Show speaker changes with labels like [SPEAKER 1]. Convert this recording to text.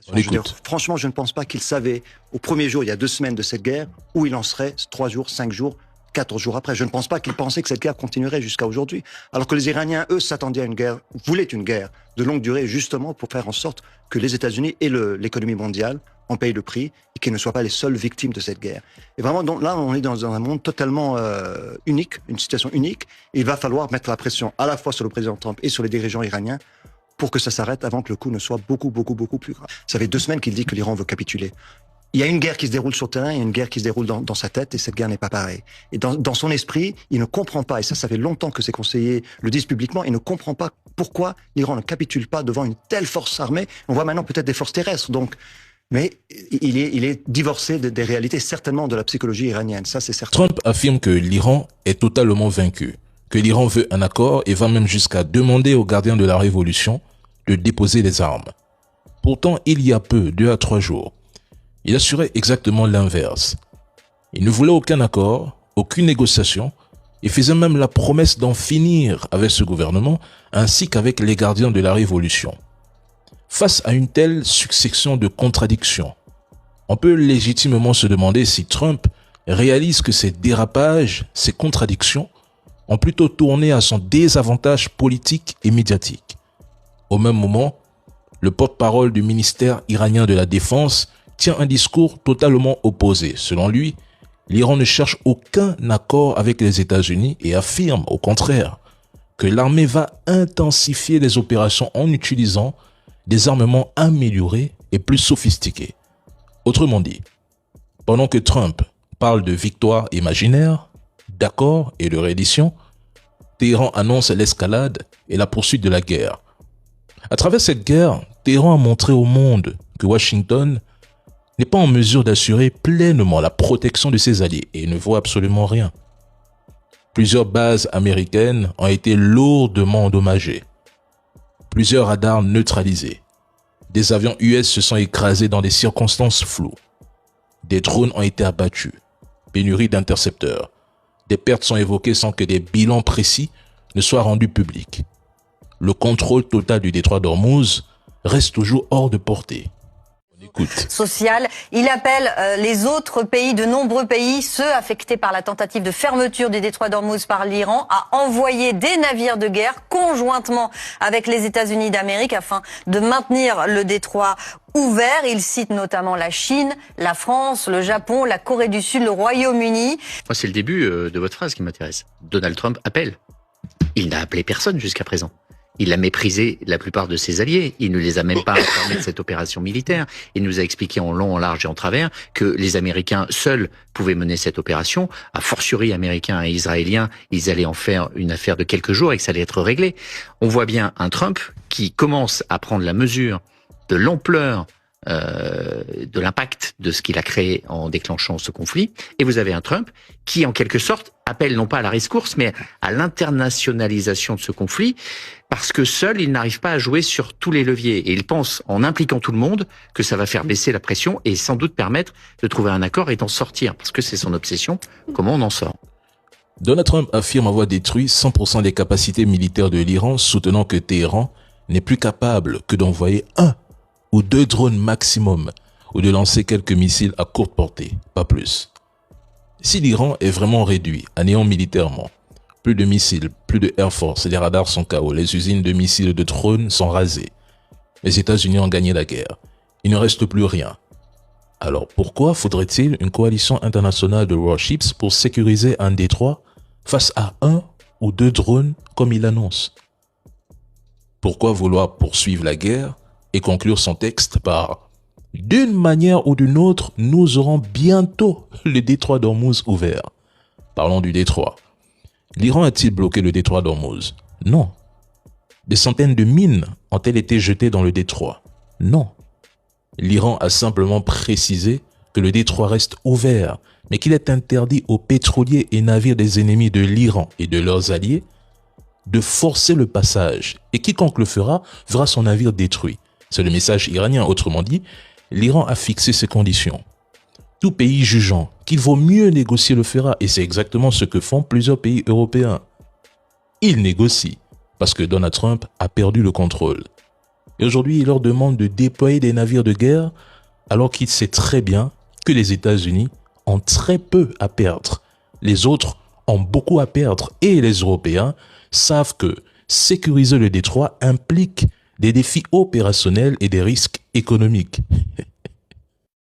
[SPEAKER 1] On écoute. Franchement, je ne pense pas qu'il savait au premier jour, il y a 2 semaines de cette guerre, où il en serait 3 jours, 5 jours, 14 jours après. Je ne pense pas qu'il pensait que cette guerre continuerait jusqu'à aujourd'hui. Alors que les Iraniens, eux, s'attendaient à une guerre, voulaient une guerre de longue durée, justement pour faire en sorte que les États-Unis et l'économie mondiale en payent le prix et qu'ils ne soient pas les seules victimes de cette guerre. Et vraiment, donc, là, on est dans un monde totalement unique, une situation unique. Et il va falloir mettre la pression à la fois sur le président Trump et sur les dirigeants iraniens pour que ça s'arrête avant que le coup ne soit beaucoup plus grave. Ça fait 2 semaines qu'il dit que l'Iran veut capituler. Il y a une guerre qui se déroule sur le terrain, il y a une guerre qui se déroule dans sa tête, et cette guerre n'est pas pareille. Et dans son esprit, il ne comprend pas, et ça fait longtemps que ses conseillers le disent publiquement, il ne comprend pas pourquoi l'Iran ne capitule pas devant une telle force armée. On voit maintenant peut-être des forces terrestres, donc... Mais il est divorcé des réalités, certainement de la psychologie iranienne, ça c'est certain.
[SPEAKER 2] Trump affirme que l'Iran est totalement vaincu, que l'Iran veut un accord et va même jusqu'à demander aux gardiens de la révolution de déposer les armes. Pourtant, il y a peu, 2 à 3 jours, il assurait exactement l'inverse. Il ne voulait aucun accord, aucune négociation, et faisait même la promesse d'en finir avec ce gouvernement, ainsi qu'avec les gardiens de la révolution. Face à une telle succession de contradictions, on peut légitimement se demander si Trump réalise que ces dérapages, ces contradictions, ont plutôt tourné à son désavantage politique et médiatique. Au même moment, le porte-parole du ministère iranien de la Défense tient un discours totalement opposé. Selon lui, l'Iran ne cherche aucun accord avec les États-Unis et affirme, au contraire, que l'armée va intensifier les opérations en utilisant des armements améliorés et plus sophistiqués. Autrement dit, pendant que Trump parle de victoire imaginaire, d'accords et de reddition, Téhéran annonce l'escalade et la poursuite de la guerre. À travers cette guerre, Téhéran a montré au monde que Washington n'est pas en mesure d'assurer pleinement la protection de ses alliés et ne voit absolument rien. Plusieurs bases américaines ont été lourdement endommagées. Plusieurs radars neutralisés. Des avions US se sont écrasés dans des circonstances floues. Des drones ont été abattus. Pénurie d'intercepteurs. Des pertes sont évoquées sans que des bilans précis ne soient rendus publics. Le contrôle total du détroit d'Ormuz reste toujours hors de portée. On écoute.
[SPEAKER 3] Social. Il appelle les autres pays, de nombreux pays, ceux affectés par la tentative de fermeture du détroit d'Ormuz par l'Iran, à envoyer des navires de guerre conjointement avec les États-Unis d'Amérique afin de maintenir le détroit ouvert. Il cite notamment la Chine, la France, le Japon, la Corée du Sud, le Royaume-Uni.
[SPEAKER 4] Moi, c'est le début de votre phrase qui m'intéresse. Donald Trump appelle. Il n'a appelé personne jusqu'à présent. Il a méprisé la plupart de ses alliés. Il ne les a même pas informés de cette opération militaire. Il nous a expliqué en long, en large et en travers que les Américains seuls pouvaient mener cette opération. A fortiori, Américains et Israéliens, ils allaient en faire une affaire de quelques jours et que ça allait être réglé. On voit bien un Trump qui commence à prendre la mesure de l'ampleur de l'impact de ce qu'il a créé en déclenchant ce conflit. Et vous avez un Trump qui, en quelque sorte, appelle non pas à la rescousse, mais à l'internationalisation de ce conflit, parce que seul, il n'arrive pas à jouer sur tous les leviers. Et il pense, en impliquant tout le monde, que ça va faire baisser la pression et sans doute permettre de trouver un accord et d'en sortir, parce que c'est son obsession. Comment on en sort ?
[SPEAKER 2] Donald Trump affirme avoir détruit 100% des capacités militaires de l'Iran, soutenant que Téhéran n'est plus capable que d'envoyer 1 ou 2 drones maximum, ou de lancer quelques missiles à courte portée, pas plus. Si l'Iran est vraiment réduit à néant militairement, plus de missiles, plus de Air Force, les radars sont KO, les usines de missiles et de drones sont rasées. Les États-Unis ont gagné la guerre. Il ne reste plus rien. Alors pourquoi faudrait-il une coalition internationale de warships pour sécuriser un détroit face à 1 ou 2 drones comme il annonce? Pourquoi vouloir poursuivre la guerre et conclure son texte par « D'une manière ou d'une autre, nous aurons bientôt le détroit d'Ormuz ouvert ». Parlons du détroit. L'Iran a-t-il bloqué le détroit d'Ormuz? Non. Des centaines de mines ont-elles été jetées dans le détroit? Non. L'Iran a simplement précisé que le détroit reste ouvert, mais qu'il est interdit aux pétroliers et navires des ennemis de l'Iran et de leurs alliés de forcer le passage, et quiconque le fera verra son navire détruit. C'est le message iranien. Autrement dit, l'Iran a fixé ses conditions. Tout pays jugeant qu'il vaut mieux négocier le fera, et c'est exactement ce que font plusieurs pays européens. Ils négocient parce que Donald Trump a perdu le contrôle. Et aujourd'hui, il leur demande de déployer des navires de guerre alors qu'il sait très bien que les États-Unis ont très peu à perdre. Les autres ont beaucoup à perdre et les Européens savent que sécuriser le détroit implique des défis opérationnels et des risques économiques.